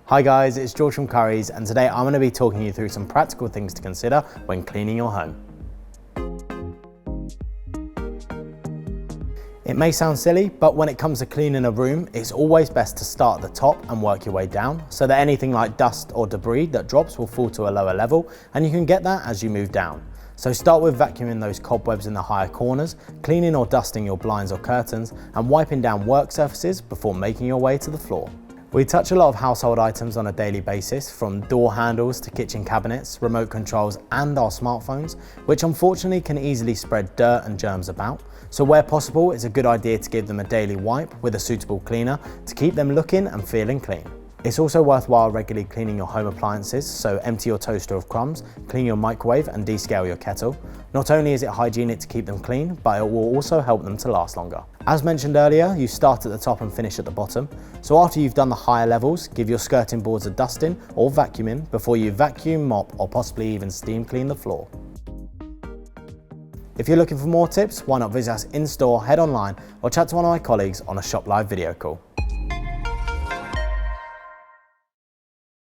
Hi guys, it's George from Currys, and today I'm going to be talking you through some practical things to consider when cleaning your home. It may sound silly, but when it comes to cleaning a room, it's always best to start at the top and work your way down, so that anything like dust or debris that drops will fall to a lower level, and you can get that as you move down. So start with vacuuming those cobwebs in the higher corners, cleaning or dusting your blinds or curtains, and wiping down work surfaces before making your way to the floor. We touch a lot of household items on a daily basis, from door handles to kitchen cabinets, remote controls and our smartphones, which unfortunately can easily spread dirt and germs about. So where possible, it's a good idea to give them a daily wipe with a suitable cleaner to keep them looking and feeling clean. It's also worthwhile regularly cleaning your home appliances, so empty your toaster of crumbs, clean your microwave and descale your kettle. Not only is it hygienic to keep them clean, but it will also help them to last longer. As mentioned earlier, you start at the top and finish at the bottom. So after you've done the higher levels, give your skirting boards a dusting or vacuuming before you vacuum, mop or possibly even steam clean the floor. If you're looking for more tips, why not visit us in store, head online or chat to one of my colleagues on a Shop Live video call.